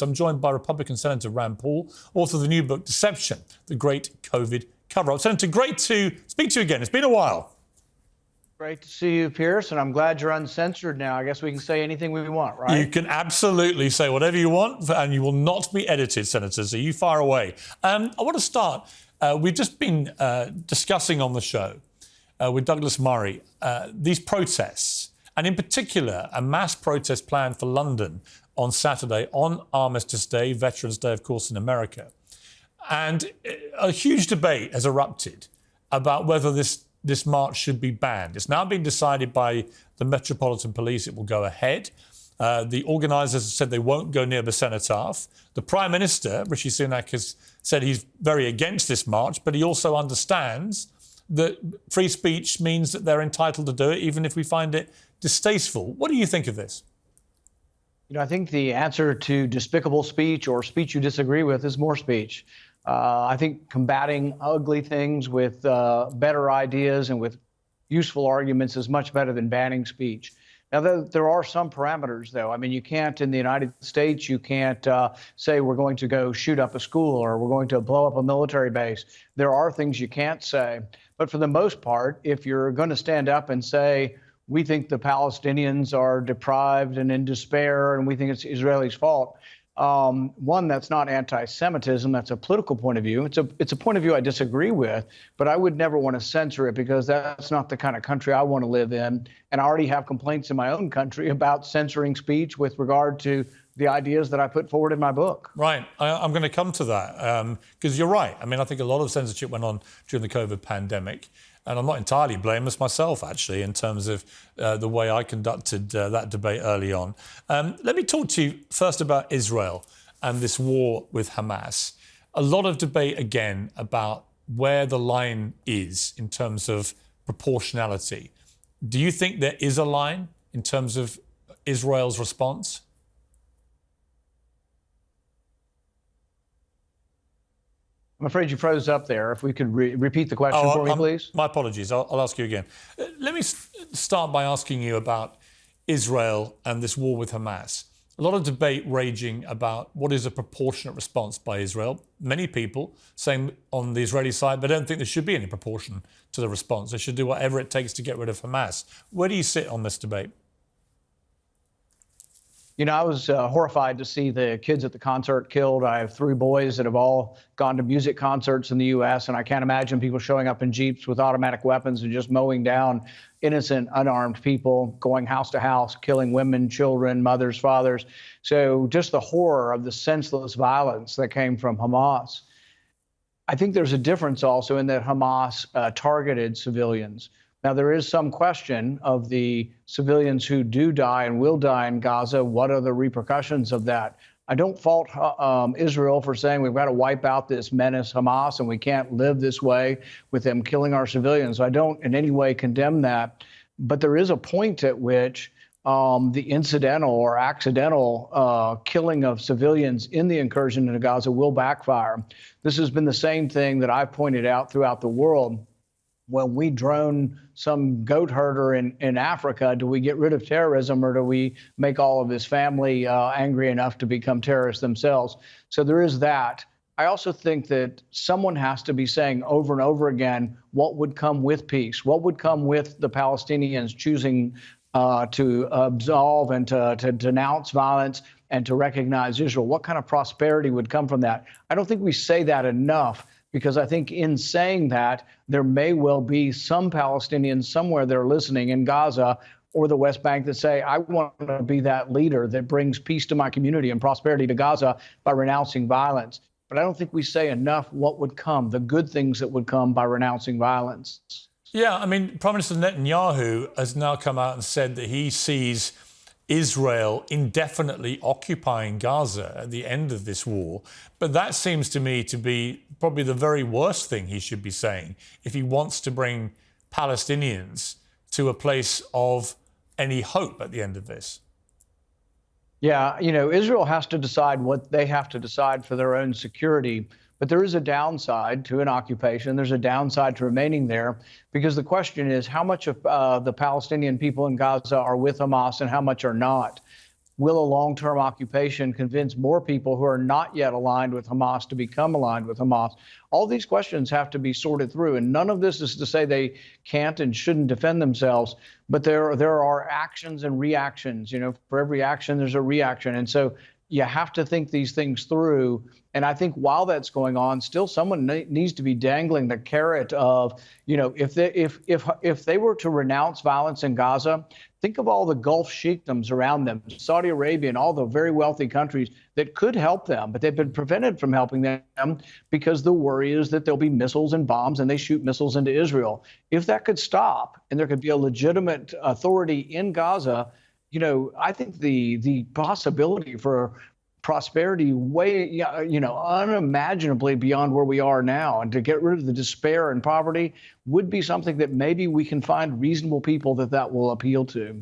I'm joined by Republican Senator Rand Paul, author of the new book, Deception, the Great COVID Cover-Up. Senator, great to speak to you again. It's been a while. Great to see you, Piers, and I'm glad you're uncensored now. I guess we can say anything we want, right? You can absolutely say whatever you want, and you will not be edited, Senator, so you fire away. I want to start. We've just been discussing on the show with Douglas Murray these protests, and in particular, a mass protest planned for London on Saturday, on Armistice Day, Veterans Day, of course, in America. And a huge debate has erupted about whether this march should be banned. It's now been decided by the Metropolitan Police it will go ahead. The organisers have said they won't go near the cenotaph. The Prime Minister, Rishi Sunak, has said he's very against this march, but he also understands that free speech means that they're entitled to do it, even if we find it distasteful. What do you think of this? You know, I think the answer to despicable speech or speech you disagree with is more speech. I think combating ugly things with better ideas and with useful arguments is much better than banning speech. Now, there are some parameters, though. I mean, you can't, in the United States, you can't say we're going to go shoot up a school or we're going to blow up a military base. There are things you can't say. But for the most part, if you're going to stand up and say, we think the Palestinians are deprived and in despair, and we think it's Israelis' fault. One, that's not anti-Semitism. That's a political point of view. It's a point of view I disagree with, but I would never want to censor it because that's not the kind of country I want to live in. And I already have complaints in my own country about censoring speech with regard to the ideas that I put forward in my book. Right. I'm going to come to that because you're right. I mean, I think a lot of censorship went on during the COVID pandemic. And I'm not entirely blameless myself, actually, in terms of the way I conducted that debate early on. Let me talk to you first about Israel and this war with Hamas. A lot of debate, again, about where the line is in terms of proportionality. Do you think there is a line in terms of Israel's response? I'm afraid you froze up there. If we could repeat the question for me, please. My apologies. I'll ask you again. Let me start by asking you about Israel and this war with Hamas. A lot of debate raging about what is a proportionate response by Israel. Many people saying on the Israeli side, they don't think there should be any proportion to the response. They should do whatever it takes to get rid of Hamas. Where do you sit on this debate? You know, I was horrified to see the kids at the concert killed. I have 3 boys that have all gone to music concerts in the U.S., and I can't imagine people showing up in Jeeps with automatic weapons and just mowing down innocent, unarmed people, going house to house, killing women, children, mothers, fathers. So just the horror of the senseless violence that came from Hamas. I think there's a difference also in that Hamas targeted civilians. Now, there is some question of the civilians who do die and will die in Gaza. What are the repercussions of that? I don't fault Israel for saying we've got to wipe out this menace, Hamas, and we can't live this way with them killing our civilians. I don't in any way condemn that. But there is a point at which the incidental or accidental killing of civilians in the incursion into Gaza will backfire. This has been the same thing that I've pointed out throughout the world. When we drone some goat herder in Africa, do we get rid of terrorism or do we make all of his family angry enough to become terrorists themselves? So there is that. I also think that someone has to be saying over and over again what would come with peace, what would come with the Palestinians choosing to absolve and to denounce violence and to recognize Israel. What kind of prosperity would come from that? I don't think we say that enough. Because I think in saying that, there may well be some Palestinians somewhere that are listening in Gaza or the West Bank that say, I want to be that leader that brings peace to my community and prosperity to Gaza by renouncing violence. But I don't think we say enough what would come, the good things that would come by renouncing violence. Yeah, I mean, Prime Minister Netanyahu has now come out and said that he sees Israel indefinitely occupying Gaza at the end of this war. But that seems to me to be probably the very worst thing he should be saying if he wants to bring Palestinians to a place of any hope at the end of this. Yeah, you know, Israel has to decide what they have to decide for their own security. But there is a downside to an occupation. There's a downside to remaining there, because the question is how much of the Palestinian people in Gaza are with Hamas and how much are not. will a long-term occupation convince more people who are not yet aligned with Hamas to become aligned with Hamas? All these questions have to be sorted through, and none of this is to say they can't and shouldn't defend themselves, but there are actions and reactions. For every action, there's a reaction, and so you have to think these things through. And I think while that's going on, still someone needs to be dangling the carrot of, if they were to renounce violence in Gaza, think of all the Gulf sheikdoms around them, Saudi Arabia and all the very wealthy countries that could help them, but they've been prevented from helping them because the worry is that there'll be missiles and bombs and they shoot missiles into Israel. If that could stop and there could be a legitimate authority in Gaza, I think the possibility for prosperity way, unimaginably beyond where we are now, and to get rid of the despair and poverty would be something that maybe we can find reasonable people that will appeal to.